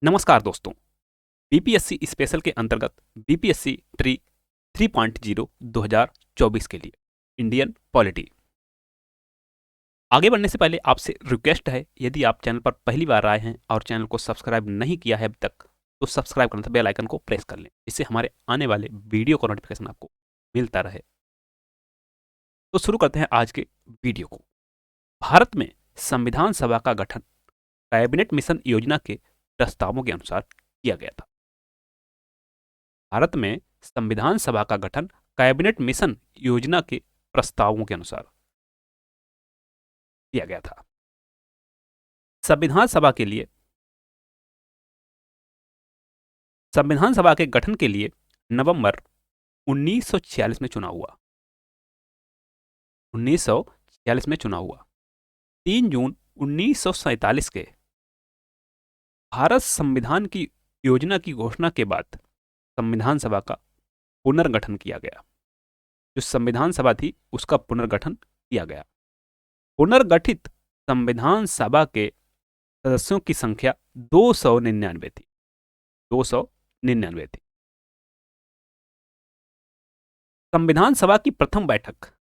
नमस्कार दोस्तों। BPSC special के अंतर्गत बीपीएससी ट्री 3.0 2024 के लिए इंडियन पॉलिटी। आगे बढ़ने से पहले आपसे रिक्वेस्ट है, यदि आप चैनल पर पहली बार आए हैं और चैनल को सब्सक्राइब नहीं किया है अभी तक, तो सब्सक्राइब करना, बेल आइकन को प्रेस कर लें, इससे हमारे आने वाले वीडियो का नोटिफिकेशन आपको मिलता रहे। तो शुरू करते हैं आज के वीडियो को। भारत में संविधान सभा का गठन कैबिनेट मिशन योजना के प्रस्तावों के अनुसार किया गया था। भारत में संविधान सभा का गठन कैबिनेट मिशन योजना के प्रस्तावों के अनुसार किया गया था। संविधान सभा के गठन के लिए नवंबर 1946 में चुनाव हुआ। 1946 में चुनाव हुआ। 3 जून 1947 के भारत संविधान की योजना की घोषणा के बाद संविधान सभा का पुनर्गठन किया गया। जो संविधान सभा थी उसका पुनर्गठन किया गया। पुनर्गठित संविधान सभा के सदस्यों की संख्या 299 थी। 299 थी। संविधान सभा की प्रथम बैठक,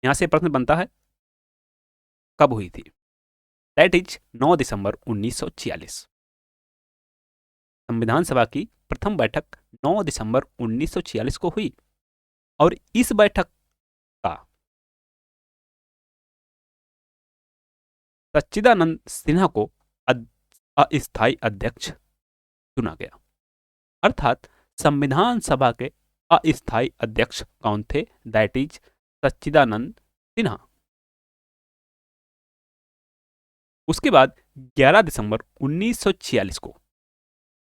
यहां से प्रश्न बनता है, कब हुई थी? दैट इज 9 दिसंबर 1946। संविधान सभा की प्रथम बैठक 9 दिसंबर 1946 को हुई और इस बैठक का सच्चिदानंद सिन्हा को अस्थायी अध्यक्ष चुना गया। अर्थात संविधान सभा के अस्थायी अध्यक्ष कौन थे? दैट इज सच्चिदानंद सिन्हा। उसके बाद 11 दिसंबर 1946 को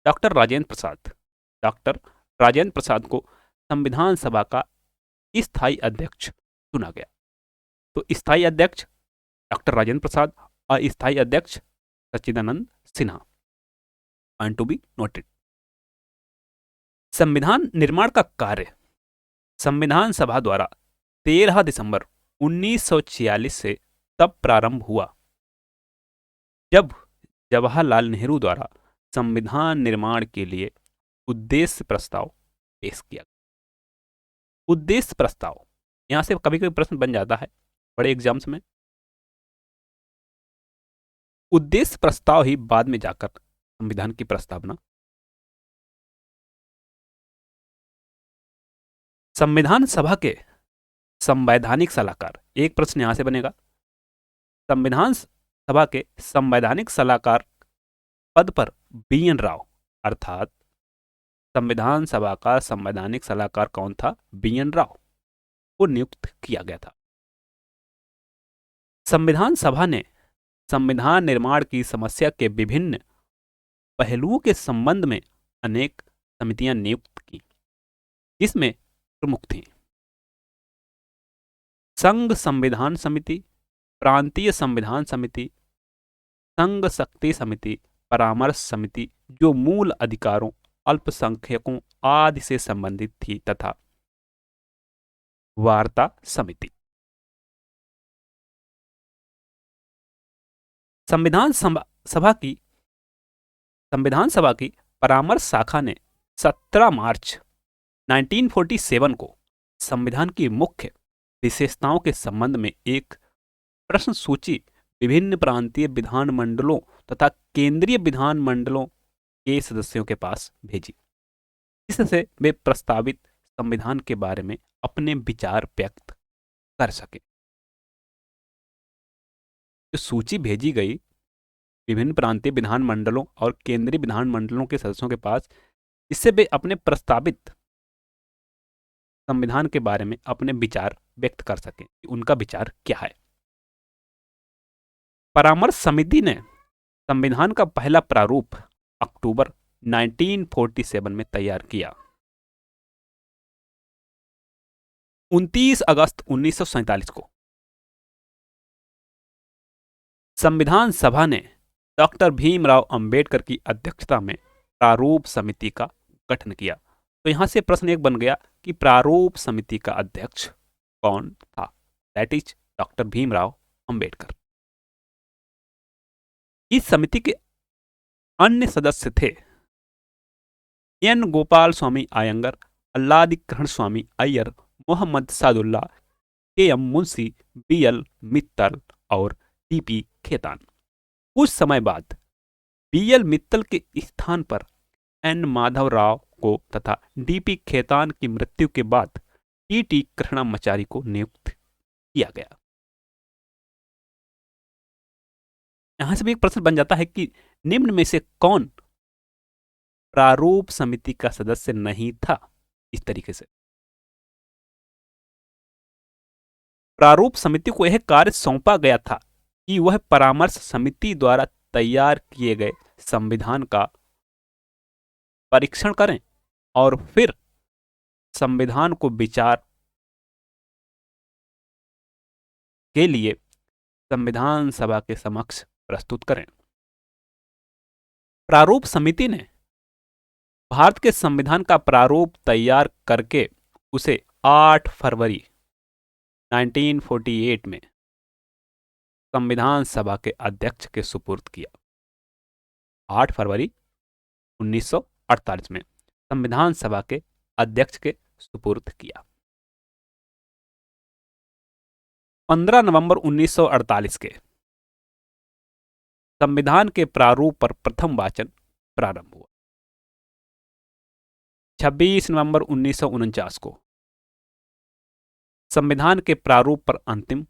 डॉक्टर राजेंद्र प्रसाद को संविधान सभा का स्थायी अध्यक्ष चुना गया। तो स्थायी अध्यक्ष डॉक्टर राजेंद्र प्रसाद, अस्थायी अध्यक्ष Sachchidanand Sinha. Point to be noted. संविधान निर्माण का कार्य संविधान सभा द्वारा 13 दिसंबर 1946 से तब प्रारंभ हुआ जब जवाहरलाल नेहरू द्वारा संविधान निर्माण के लिए उद्देश्य प्रस्ताव पेश किया। उद्देश्य प्रस्ताव, यहां से कभी कभी प्रश्न बन जाता है बड़े एग्जाम्स में। उद्देश्य प्रस्ताव ही बाद में जाकर संविधान की प्रस्तावना। संविधान सभा के संवैधानिक सलाहकार, एक प्रश्न यहां से बनेगा। संविधान सभा के संवैधानिक सलाहकार पद पर बी.एन. राव, अर्थात संविधान सभा का संवैधानिक सलाहकार कौन था? बी.एन. राव को नियुक्त किया गया था। संविधान सभा ने संविधान निर्माण की समस्या के विभिन्न पहलुओं के संबंध में अनेक समितियां नियुक्त की, जिसमें प्रमुख थी संघ संविधान समिति, प्रांतीय संविधान समिति, संघ शक्ति समिति, परामर्श समिति जो मूल अधिकारों, अल्पसंख्यकों आदि से संबंधित थी, तथा वार्ता समिति। संविधान सभा की परामर्श शाखा ने 17 मार्च 1947 को संविधान की मुख्य विशेषताओं के संबंध में एक प्रश्न सूची विभिन्न प्रांतीय विधानमंडलों तथा केंद्रीय विधानमंडलों के सदस्यों के पास भेजी, जिससे वे प्रस्तावित संविधान के बारे में अपने विचार व्यक्त कर सके। जो सूची भेजी गई विभिन्न प्रांतीय विधानमंडलों और केंद्रीय विधानमंडलों के सदस्यों के पास, इससे वे अपने प्रस्तावित संविधान के बारे में अपने विचार व्यक्त कर सकें कि उनका विचार क्या है। परामर्श समिति ने संविधान का पहला प्रारूप अक्टूबर 1947 में तैयार किया। 29 अगस्त 1947 को संविधान सभा ने डॉक्टर भीमराव अंबेडकर की अध्यक्षता में प्रारूप समिति का गठन किया। तो यहां से प्रश्न एक बन गया कि प्रारूप समिति का अध्यक्ष कौन था? That is doctor Bhimrao Ambedkar. इस समिति के अन्य सदस्य थे N Gopalaswami Ayyangar, Alladikrishna Swami Ayyar, Mohammad Saadulla, K M Munshi, B L Mittal और डी पी खेतान। कुछ समय बाद बी एल मित्तल के स्थान पर एन माधव राव को तथा डी पी खेतान की मृत्यु के बाद टी टी कृष्णमाचारी को नियुक्त किया गया। यहां से भी एक प्रश्न बन जाता है कि निम्न में से कौन प्रारूप समिति का सदस्य नहीं था। इस तरीके से प्रारूप समिति को यह कार्य सौंपा गया था कि वह परामर्श समिति द्वारा तैयार किए गए संविधान का परीक्षण करें और फिर संविधान को विचार के लिए संविधान सभा के समक्ष प्रस्तुत करें। प्रारूप समिति ने भारत के संविधान का प्रारूप तैयार करके उसे 8 फरवरी 1948 में संविधान सभा के अध्यक्ष के सुपुर्द किया। 8 फरवरी 1948 में संविधान सभा के अध्यक्ष के सुपुर्द किया। 15 नवंबर 1948 के संविधान के प्रारूप पर प्रथम वाचन प्रारंभ हुआ। 26 नवंबर 1949 को संविधान के प्रारूप पर अंतिम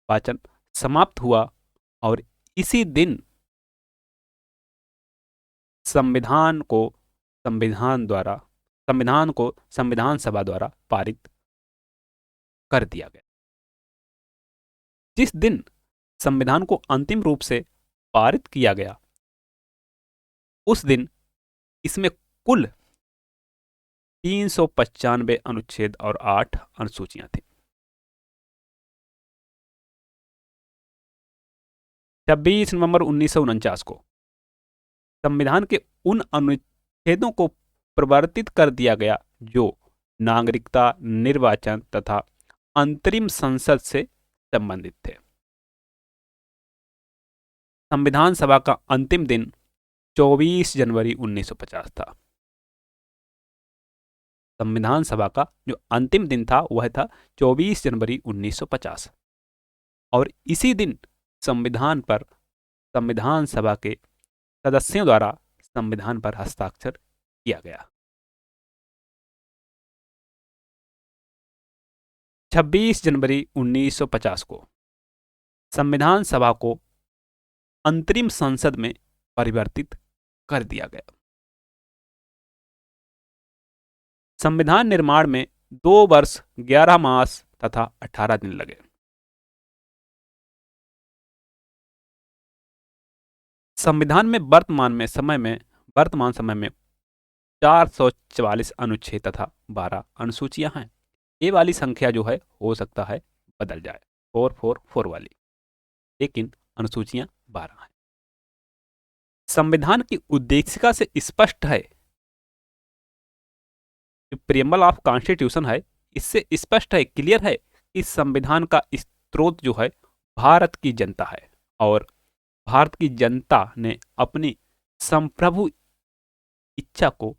वाचन समाप्त हुआ और इसी दिन संविधान को संविधान सभा द्वारा पारित कर दिया गया। जिस दिन संविधान को अंतिम रूप से पारित किया गया उस दिन इसमें कुल 395 अनुच्छेद और 8 अनुसूचियां थी। 26 नवंबर 1949 को संविधान के उन अनुच्छेदों को परिवर्तित कर दिया गया जो नागरिकता, निर्वाचन तथा अंतरिम संसद से संबंधित थे। संविधान सभा का अंतिम दिन 24 जनवरी 1950 था। संविधान सभा का जो अंतिम दिन था वह था 24 जनवरी 1950 और इसी दिन संविधान सभा के सदस्यों द्वारा संविधान पर हस्ताक्षर किया गया। 26 जनवरी 1950 को संविधान सभा को अंतरिम संसद में परिवर्तित कर दिया गया। संविधान निर्माण में 2 वर्ष 11 मास तथा 18 दिन लगे। संविधान में वर्तमान समय में 444 अनुच्छेद तथा 12 अनुसूचियां हैं। ये वाली संख्या जो है हो सकता है बदल जाए 444 वाली, लेकिन अनुसूचियां 12 हैं। संविधान की उद्देशिका से स्पष्ट है, प्रियम्बल ऑफ कॉन्स्टिट्यूशन है, इससे स्पष्ट है, क्लियर है कि संविधान का स्रोत जो है भारत की जनता है और भारत की जनता ने अपनी संप्रभु इच्छा को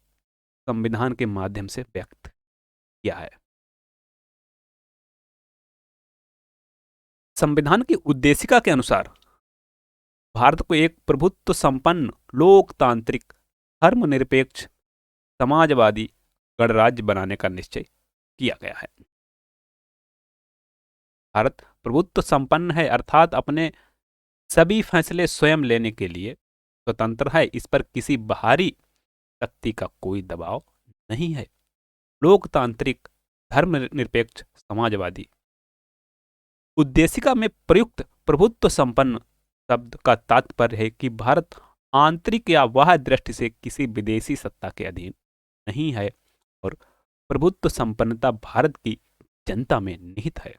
संविधान के माध्यम से व्यक्त किया है। संविधान की उद्देशिका के अनुसार भारत को एक प्रभुत्व संपन्न, लोकतांत्रिक, धर्मनिरपेक्ष, समाजवादी गणराज्य बनाने का निश्चय किया गया है। भारत प्रभुत्व संपन्न है अर्थात अपने सभी फैसले स्वयं लेने के लिए स्वतंत्र है। इस पर किसी बाहरी शक्ति का कोई दबाव नहीं है। लोकतांत्रिक, धर्मनिरपेक्ष, समाजवादी। उद्देशिका में प्रयुक्त प्रभुत्व संपन्न शब्द का तात्पर्य है कि भारत आंतरिक या बाह्य दृष्टि से किसी विदेशी सत्ता के अधीन नहीं है और प्रभुत्व संपन्नता भारत की जनता में निहित है।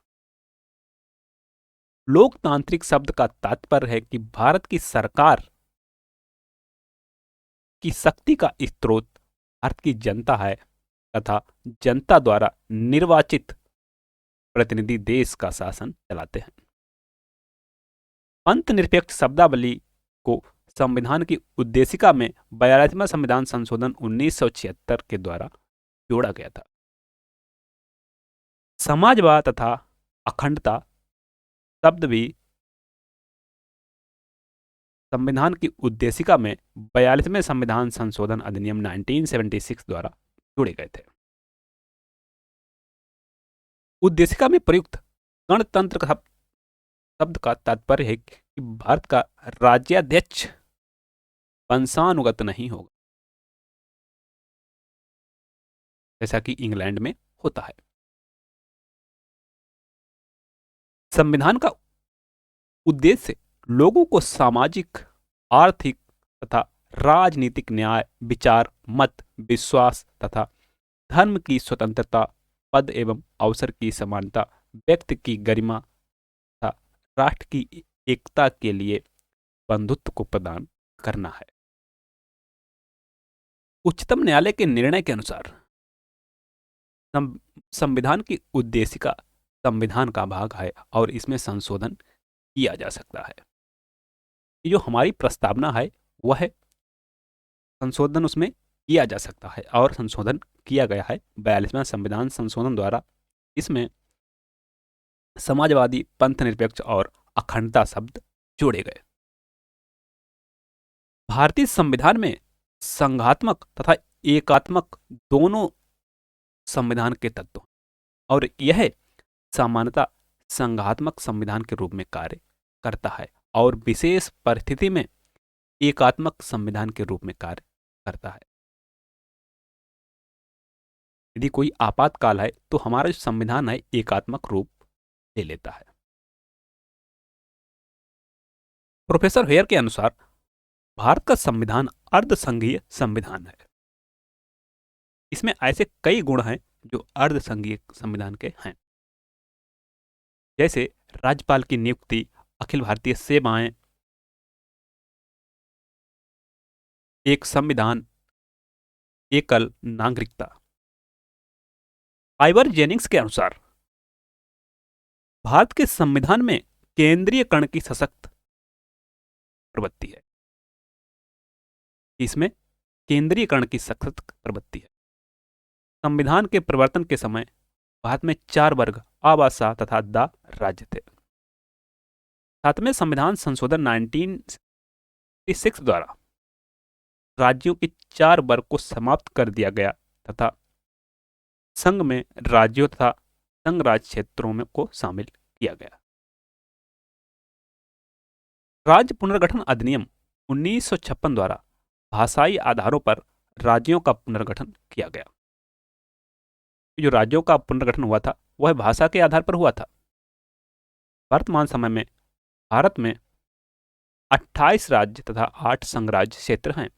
लोकतांत्रिक शब्द का तात्पर्य है कि भारत की सरकार की शक्ति का स्रोत भारत की जनता है तथा जनता द्वारा निर्वाचित प्रतिनिधि देश का शासन चलाते हैं। पंथ निरपेक्ष शब्दावली को संविधान की उद्देशिका में 42वां संविधान संशोधन 1976 के द्वारा जोड़ा गया था। समाजवाद तथा अखंडता शब्द भी संविधान की उद्देशिका में 42वें संविधान संशोधन अधिनियम 1976 द्वारा जोड़े गए थे। उद्देशिका में प्रयुक्त गणतंत्र शब्द का तात्पर्य है कि भारत का राज्याध्यक्ष वंशानुगत नहीं होगा, जैसा कि इंग्लैंड में होता है। संविधान का उद्देश्य लोगों को सामाजिक, आर्थिक तथा राजनीतिक न्याय, विचार, मत, विश्वास तथा धर्म की स्वतंत्रता, पद एवं अवसर की समानता, व्यक्ति की गरिमा तथा राष्ट्र की एकता के लिए बंधुत्व को प्रदान करना है। उच्चतम न्यायालय के निर्णय के अनुसार संविधान की उद्देशिका संविधान का भाग है और इसमें संशोधन किया जा सकता है। जो हमारी प्रस्तावना है वह है संशोधन उसमें किया जा सकता है और संशोधन किया गया है 42वां संविधान संशोधन द्वारा। इसमें समाजवादी, पंथ निरपेक्ष और अखंडता शब्द जोड़े गए। भारतीय संविधान में संघात्मक तथा एकात्मक दोनों संविधान के तत्व और यह सामान्यतः संघात्मक संविधान के रूप में कार्य करता है और विशेष परिस्थिति में एकात्मक संविधान के रूप में कार्य करता है। यदि कोई आपातकाल है तो हमारा जो संविधान है एकात्मक रूप ले लेता है। प्रोफेसर हेयर के अनुसार भारत का संविधान अर्धसंघीय संविधान है। इसमें ऐसे कई गुण हैं जो अर्धसंघीय संविधान के हैं, जैसे राज्यपाल की नियुक्ति, अखिल भारतीय सेवाएं, एक संविधान, एकल नागरिकता। आइवर जेनिंग्स के अनुसार भारत के संविधान में केंद्रीयकरण की सशक्त प्रवृत्ति है। इसमें केंद्रीयकरण की सशक्त प्रवृत्ति है। संविधान के प्रवर्तन के समय भारत में 4 वर्ग आबासा तथा दा राज्य थे। 7वें संविधान संशोधन 1966 द्वारा राज्यों के 4 वर्ग को समाप्त कर दिया गया तथा संघ में राज्यों तथा संघ राज्य क्षेत्रों में को शामिल किया गया। राज्य पुनर्गठन अधिनियम 1956 द्वारा भाषाई आधारों पर राज्यों का पुनर्गठन किया गया। जो राज्यों का पुनर्गठन हुआ था वह भाषा के आधार पर हुआ था। वर्तमान समय में भारत में 28 राज्य तथा 8 संघ राज्य क्षेत्र हैं,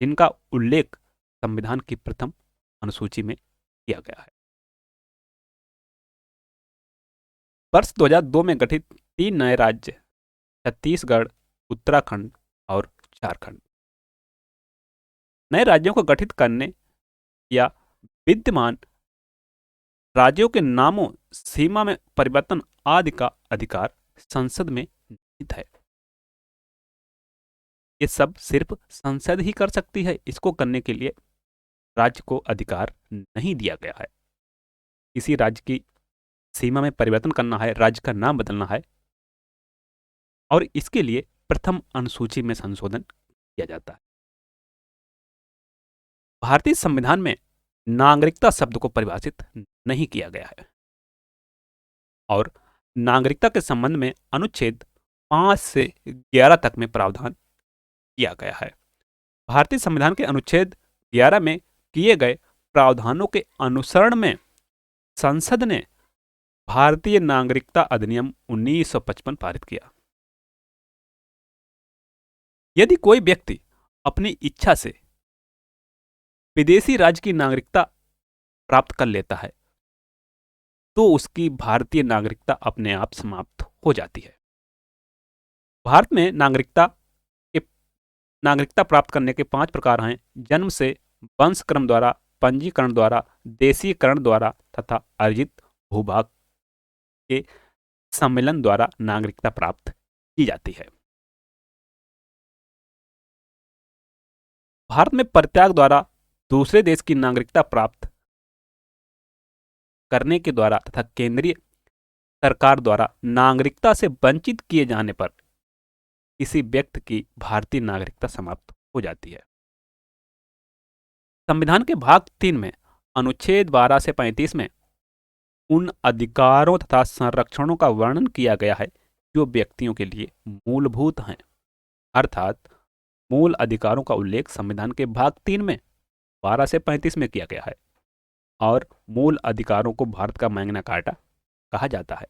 जिनका उल्लेख संविधान की प्रथम अनुसूची में किया गया है। वर्ष 2002 में गठित 3 नए राज्य छत्तीसगढ़, उत्तराखंड और झारखंड। नए राज्यों को गठित करने या विद्यमान राज्यों के नामों, सीमा में परिवर्तन आदि का अधिकार संसद में निहित है। ये सब सिर्फ संसद ही कर सकती है। इसको करने के लिए राज्य को अधिकार नहीं दिया गया है। किसी राज्य की सीमा में परिवर्तन करना है, राज्य का नाम बदलना है, और इसके लिए प्रथम अनुसूची में संशोधन किया जाता है। भारतीय संविधान में नागरिकता शब्द को परिभाषित नहीं किया गया है और नागरिकता के संबंध में अनुच्छेद 5 से 11 तक में प्रावधान किया गया है। भारतीय संविधान के अनुच्छेद 11 में किए गए प्रावधानों के अनुसरण में संसद ने भारतीय नागरिकता अधिनियम 1955 पारित किया। यदि कोई व्यक्ति अपनी इच्छा से विदेशी राज्य की नागरिकता प्राप्त कर लेता है तो उसकी भारतीय नागरिकता अपने आप समाप्त हो जाती है। भारत में नागरिकता प्राप्त करने के 5 प्रकार हैं: जन्म से, वंशक्रम द्वारा, पंजीकरण द्वारा, देशीकरण द्वारा तथा अर्जित भूभाग के सम्मेलन द्वारा नागरिकता प्राप्त की जाती है। भारत में परित्याग द्वारा दूसरे देश की नागरिकता प्राप्त करने के द्वारा तथा केंद्रीय सरकार द्वारा नागरिकता से वंचित किए जाने पर किसी व्यक्ति की भारतीय नागरिकता समाप्त हो जाती है। संविधान के भाग 3 में अनुच्छेद 12 से 35 में उन अधिकारों तथा संरक्षणों का वर्णन किया गया है जो व्यक्तियों के लिए मूलभूत हैं। अर्थात मूल अधिकारों का उल्लेख संविधान के भाग 3 में 12 से 35 में किया गया है और मूल अधिकारों को भारत का मैग्ना कार्टा कहा जाता है।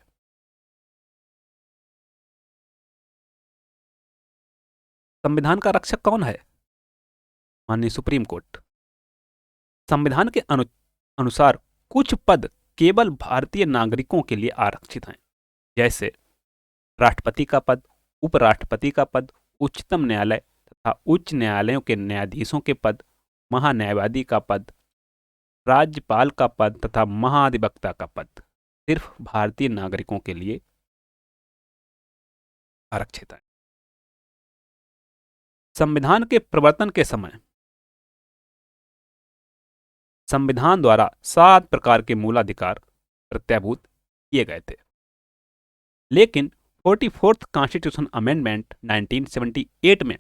संविधान का रक्षक कौन है? माननीय सुप्रीम कोर्ट। संविधान के अनुसार कुछ पद केवल भारतीय नागरिकों के लिए आरक्षित हैं, जैसे राष्ट्रपति का पद, उपराष्ट्रपति का पद, उच्चतम न्यायालय तथा उच्च न्यायालयों के न्यायाधीशों के पद, महान्यायवादी का पद, राज्यपाल का पद तथा महाधिवक्ता का पद सिर्फ भारतीय नागरिकों के लिए आरक्षित है। संविधान के प्रवर्तन के समय संविधान द्वारा 7 प्रकार के मूलाधिकार प्रत्याभूत किए गए थे, लेकिन 44th कॉन्स्टिट्यूशन अमेंडमेंट 1978 में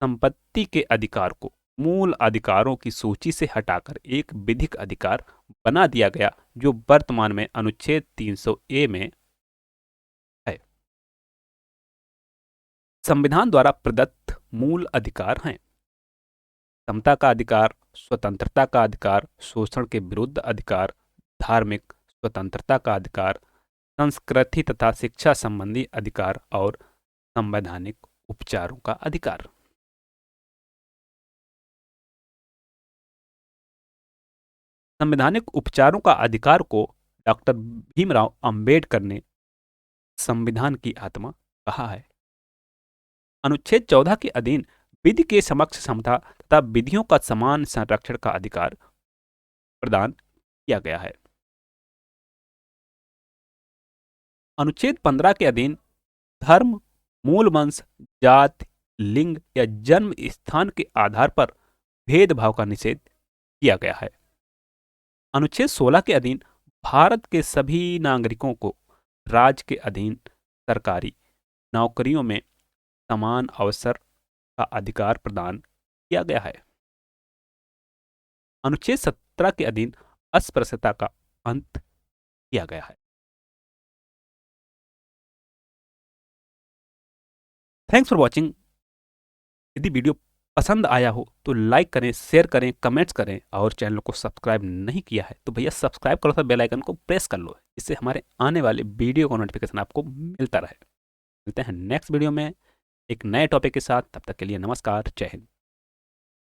संपत्ति के अधिकार को मूल अधिकारों की सूची से हटाकर एक विधिक अधिकार बना दिया गया, जो वर्तमान में अनुच्छेद 300A में है। संविधान द्वारा प्रदत्त मूल अधिकार हैं समता का अधिकार, स्वतंत्रता का अधिकार, शोषण के विरुद्ध अधिकार, धार्मिक स्वतंत्रता का अधिकार, संस्कृति तथा शिक्षा संबंधी अधिकार और संवैधानिक उपचारों का अधिकार। संवैधानिक उपचारों का अधिकार को डॉक्टर भीमराव अंबेडकर ने संविधान की आत्मा कहा है। अनुच्छेद 14 के अधीन विधि के समक्ष समता तथा विधियों का समान संरक्षण का अधिकार प्रदान किया गया है। अनुच्छेद 15 के अधीन धर्म, मूल वंश, जाति, लिंग या जन्म स्थान के आधार पर भेदभाव का निषेध किया गया है। अनुच्छेद 16 के अधीन भारत के सभी नागरिकों को राज्य के अधीन सरकारी नौकरियों में समान अवसर का अधिकार प्रदान किया गया है। अनुच्छेद 17 के अधीन अस्पृश्यता का अंत किया गया है। Thanks for watching. यदि वीडियो पसंद आया हो तो लाइक करें, शेयर करें, कमेंट्स करें और चैनल को सब्सक्राइब नहीं किया है तो भैया सब्सक्राइब करो, बेल आइकन को प्रेस कर लो, इससे हमारे आने वाले वीडियो का नोटिफिकेशन आपको मिलता रहे। मिलते हैं नेक्स्ट वीडियो में एक नए टॉपिक के साथ। तब तक के लिए नमस्कार, जय हिंद।